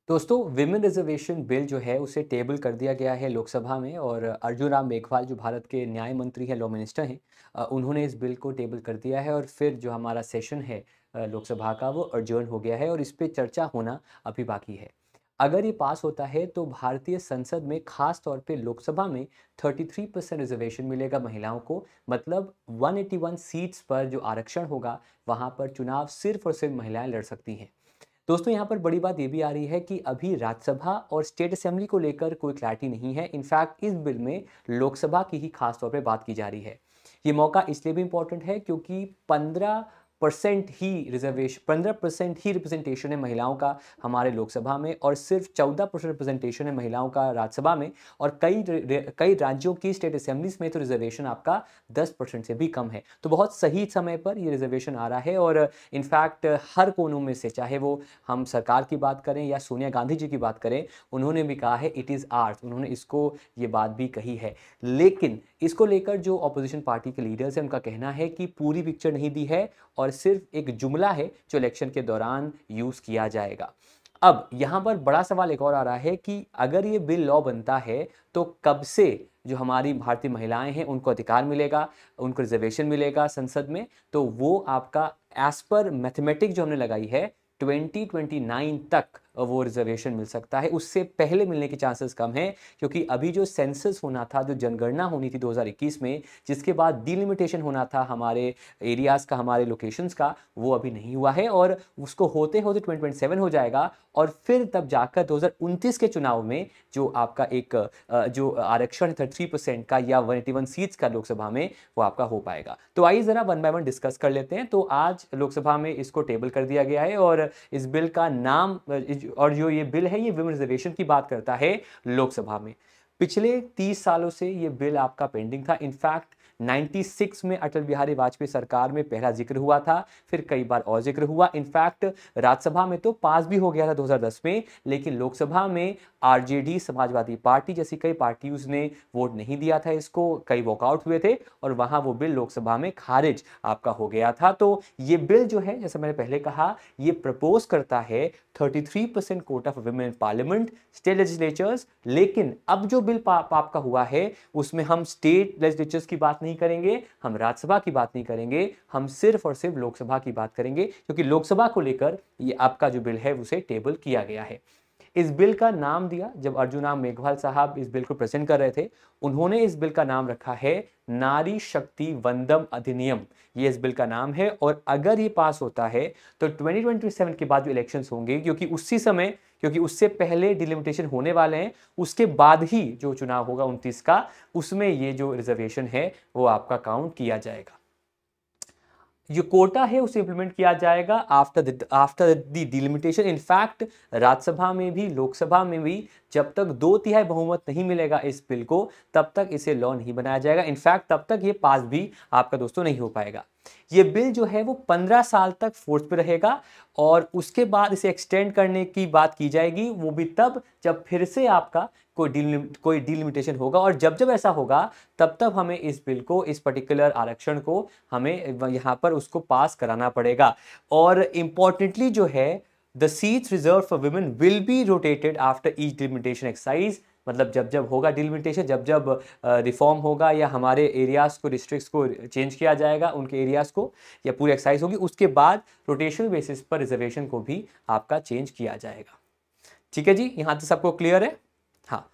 दोस्तों women reservation bill जो है उसे टेबल कर दिया गया है लोकसभा में और अर्जुन राम मेघवाल जो भारत के न्याय मंत्री हैं, लॉ मिनिस्टर हैं, उन्होंने इस बिल को टेबल कर दिया है और फिर जो हमारा सेशन है लोकसभा का वो अर्जर्न हो गया है और इस पे चर्चा होना अभी बाकी है। अगर ये पास होता है तो भारतीय संसद में खास तौर पे लोकसभा में 33% रिजर्वेशन मिलेगा महिलाओं को। मतलब 181 सीट्स पर जो आरक्षण होगा वहाँ पर चुनाव सिर्फ और सिर्फ महिलाएं लड़ सकती हैं। दोस्तों यहाँ पर बड़ी बात ये भी आ रही है कि अभी राज्यसभा और स्टेट असेंबली को लेकर कोई क्लैरिटी नहीं है। इनफैक्ट इस बिल में लोकसभा की ही खास तौर पे बात की जा रही है। ये मौका इसलिए भी इम्पोर्टेंट है क्योंकि 15% ही रिप्रेजेंटेशन है महिलाओं का हमारे लोकसभा में और सिर्फ 14% रिप्रेजेंटेशन है महिलाओं का राज्यसभा में। और कई राज्यों की स्टेट असेंबलीज में तो रिजर्वेशन आपका 10% से भी कम है। तो बहुत सही समय पर ये रिजर्वेशन आ रहा है और इनफैक्ट हर कोनों में से, चाहे वो हम सरकार की बात करें या सोनिया गांधी जी की बात करें, उन्होंने भी कहा है इट इज़ आर्स, उन्होंने इसको ये बात भी कही है। लेकिन इसको लेकर जो ऑपोजिशन पार्टी के लीडर्स हैं उनका कहना है कि पूरी पिक्चर नहीं दी है और सिर्फ एक जुमला है जो इलेक्शन के दौरान यूज़ किया जाएगा। अब यहाँ पर बड़ा सवाल एक और आ रहा है कि अगर ये बिल लॉ बनता है तो कब से जो हमारी भारतीय महिलाएं हैं उनको अधिकार मिलेगा, उनको रिजर्वेशन मिलेगा संसद में। तो वो आपका एज पर मैथमेटिक जो हमने लगाई है 2029 तक वो रिजर्वेशन मिल सकता है। उससे पहले मिलने के चांसेस कम हैं क्योंकि अभी जो सेंसस होना था, जो जनगणना होनी थी 2021 में, जिसके बाद डिलिमिटेशन होना था हमारे एरियाज़ का, हमारे लोकेशंस का, वो अभी नहीं हुआ है और उसको होते होते 2027 हो जाएगा और फिर तब जाकर 2029 के चुनाव में जो आपका एक जो आरक्षण 33% का या 181 सीट्स का लोकसभा में वो आपका हो पाएगा। तो आइए ज़रा वन बाय वन डिस्कस कर लेते हैं। तो आज लोकसभा में इसको टेबल कर दिया गया है और इस बिल का नाम और जो ये बिल है ये विमेन रिजर्वेशन की बात करता है लोकसभा में। पिछले 30 सालों से ये बिल आपका पेंडिंग था। इनफैक्ट 96 में अटल बिहारी वाजपेयी सरकार में पहला जिक्र हुआ था, फिर कई बार और जिक्र हुआ। इनफैक्ट राज्यसभा में तो पास भी हो गया था 2010 में, लेकिन लोकसभा में आरजेडी, समाजवादी पार्टी जैसी कई पार्टीज ने वोट नहीं दिया था इसको, कई वॉकआउट हुए थे और वहां वो बिल लोकसभा में खारिज आपका हो गया था। तो ये बिल जो है, जैसे मैंने पहले कहा, ये प्रपोज करता है 33% Kota for women in parliament, state legislatures. लेकिन अब जो बिल आपका हुआ है उसमें हम स्टेट लेजिस्लेचर्स की बात नहीं करेंगे, हम राज्यसभा की बात नहीं करेंगे, हम सिर्फ और सिर्फ लोकसभा की बात करेंगे क्योंकि लोकसभा को लेकर ये आपका जो बिल है उसे टेबल किया गया है। इस बिल का नाम दिया, जब अर्जुन राम मेघवाल साहब इस बिल को प्रेजेंट कर रहे थे, उन्होंने इस बिल का नाम रखा है नारी शक्ति वंदन अधिनियम। ये इस बिल का नाम है और अगर ये पास होता है तो 2027 के बाद जो इलेक्शंस होंगे, क्योंकि उससे पहले डिलिमिटेशन होने वाले हैं, उसके बाद ही जो चुनाव होगा 29 का, उसमें ये जो रिजर्वेशन है वो आपका काउंट किया जाएगा। जो कोटा है उसे इंप्लीमेंट किया जाएगा after the delimitation. In fact Rajya Sabha में भी लोकसभा में भी जब तक 2/3 बहुमत नहीं मिलेगा इस बिल को, तब तक इसे लॉ नहीं बनाया जाएगा। इनफैक्ट तब तक ये पास भी आपका दोस्तों नहीं हो पाएगा। ये बिल जो है वो 15 साल तक फोर्स पे रहेगा और उसके बाद इसे एक्सटेंड करने की बात की जाएगी, वो भी तब जब फिर से आपका कोई डिलिमिटेशन होगा। और जब जब ऐसा होगा तब तब हमें इस बिल को, इस पर्टिकुलर आरक्षण को हमें यहाँ पर उसको पास कराना पड़ेगा। और इंपॉर्टेंटली जो है, the seats reserve for women will be rotated after each delimitation exercise. मतलब जब जब होगा डिलिमिटेशन, जब जब रिफॉर्म होगा या हमारे एरियाज को, डिस्ट्रिक्ट्स को चेंज किया जाएगा, उनके एरियाज को, या पूरी एक्सरसाइज होगी, उसके बाद रोटेशनल बेसिस पर रिजर्वेशन को भी आपका चेंज किया जाएगा। ठीक है जी, यहाँ तक सबको क्लियर है? हाँ।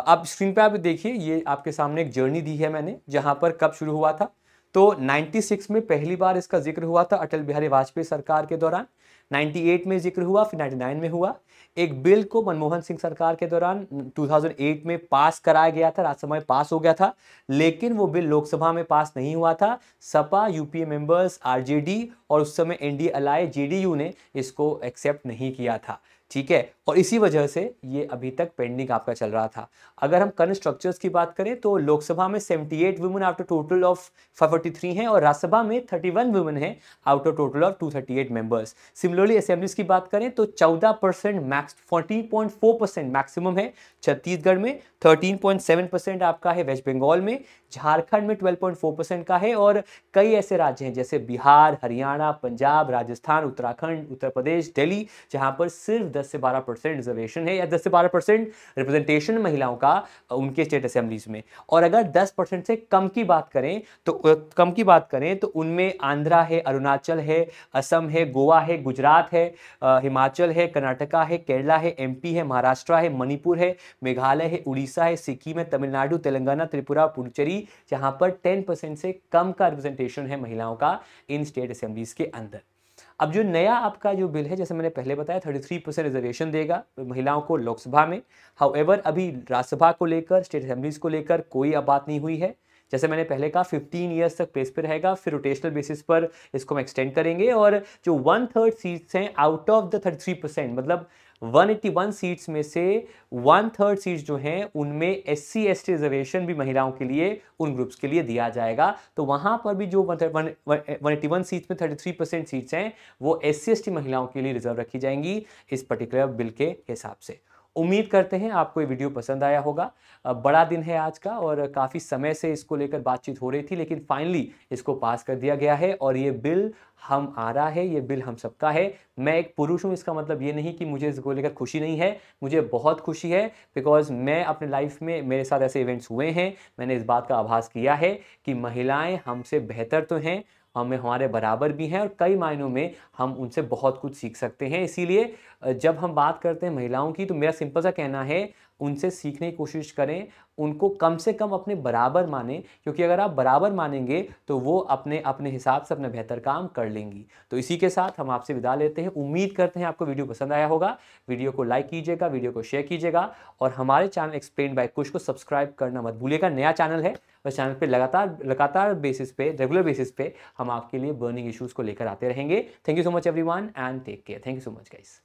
अब स्क्रीन पे आप देखिए, ये आपके सामने एक जर्नी दी है मैंने, जहाँ पर कब शुरू हुआ था। तो 96 में पहली बार इसका जिक्र हुआ था अटल बिहारी वाजपेयी सरकार के दौरान, 98 में जिक्र हुआ, फिर 99 में हुआ। एक बिल को मनमोहन सिंह सरकार के दौरान 2008 में पास कराया गया था, राज्यसभा में पास हो गया था, लेकिन वो बिल लोकसभा में पास नहीं हुआ था। सपा, यूपीए मेंबर्स, आरजेडी और उस समय एनडीए अलाय जेडीयू ने इसको एक्सेप्ट नहीं किया था। ठीक है, और इसी वजह से ये अभी तक पेंडिंग आपका चल रहा था। अगर हम करंट स्ट्रक्चर्स की बात करें तो लोकसभा में 78 women out of total of 543 हैं और राज्यसभा में 31 वुमेन हैं out of total of 238 members. Similarly assemblies की बात करें तो 14% मैक्स 14.4% मैक्सिमम है छत्तीसगढ़ में, 13.7% आपका है वेस्ट बंगाल में, झारखंड में 12.4% का है और कई ऐसे राज्य हैं जैसे बिहार, हरियाणा, पंजाब, राजस्थान, उत्तराखंड, उत्तर प्रदेश, दिल्ली, जहां पर सिर्फ 10 से 12% रिजर्वेशन है या 10 से 12% रिप्रेजेंटेशन महिलाओं का उनके स्टेट असेंबलीज में। और अगर 10% से कम की बात करें तो उनमें आंध्रा है, अरुणाचल है, असम है, गोवा है, गुजरात है, हिमाचल है, कर्नाटका है, केरला है, एमपी है, महाराष्ट्र है, मणिपुर है, मेघालय है, उड़ीसा है, सिक्किम है, तमिलनाडु, तेलंगाना, त्रिपुरा, पुडुचेरी, जहां पर 10% से कम का रिप्रेजेंटेशन है महिलाओं का इन स्टेट असेंबलीज के अंदर। अब जो नया आपका जो बिल है, जैसे मैंने पहले बताया, 33% रिजर्वेशन देगा महिलाओं को लोकसभा में। हाउएवर अभी राज्यसभा को लेकर, स्टेट असेंबलीज को लेकर कोई अब बात नहीं हुई है। जैसे मैंने पहले कहा 15 ईयर्स तक प्लेस पे रहेगा, फिर रोटेशनल बेसिस पर इसको हम एक्सटेंड करेंगे। और जो 1/3 सीट्स हैं आउट ऑफ द 33%, मतलब 181 सीट्स में से 1/3 सीट्स जो हैं उनमें SC ST रिजर्वेशन भी महिलाओं के लिए, उन ग्रुप्स के लिए दिया जाएगा। तो वहां पर भी जो 181 सीट्स में 33% सीट्स हैं वो SC ST महिलाओं के लिए रिजर्व रखी जाएंगी इस पर्टिकुलर बिल के हिसाब से। उम्मीद करते हैं आपको ये वीडियो पसंद आया होगा। बड़ा दिन है आज का और काफ़ी समय से इसको लेकर बातचीत हो रही थी, लेकिन फाइनली इसको पास कर दिया गया है और ये बिल हम आ रहा है, ये बिल हम सबका है। मैं एक पुरुष हूँ, इसका मतलब ये नहीं कि मुझे इसको लेकर खुशी नहीं है, मुझे बहुत खुशी है, बिकॉज मैं अपने लाइफ में मेरे साथ ऐसे इवेंट्स हुए हैं, मैंने इस बात का आभास किया है कि महिलाएं हमसे बेहतर तो हैं, हमें हमारे बराबर भी हैं और कई मायनों में हम उनसे बहुत कुछ सीख सकते हैं। इसीलिए जब हम बात करते हैं महिलाओं की, तो मेरा सिंपल सा कहना है उनसे सीखने की कोशिश करें, उनको कम से कम अपने बराबर माने, क्योंकि अगर आप बराबर मानेंगे तो वो अपने अपने हिसाब से अपना बेहतर काम कर लेंगी। तो इसी के साथ हम आपसे विदा लेते हैं। उम्मीद करते हैं आपको वीडियो पसंद आया होगा। वीडियो को लाइक कीजिएगा, वीडियो को शेयर कीजिएगा और हमारे चैनल एक्सप्लेन बाय कुश को सब्सक्राइब करना मत भूलिएगा। नया चैनल है, उस चैनल पे लगातार बेसिस पे, रेगुलर बेसिस पे हम आपके लिए बर्निंग इश्यूज को लेकर आते रहेंगे। Thank you so much everyone and take care. Thank you so much guys.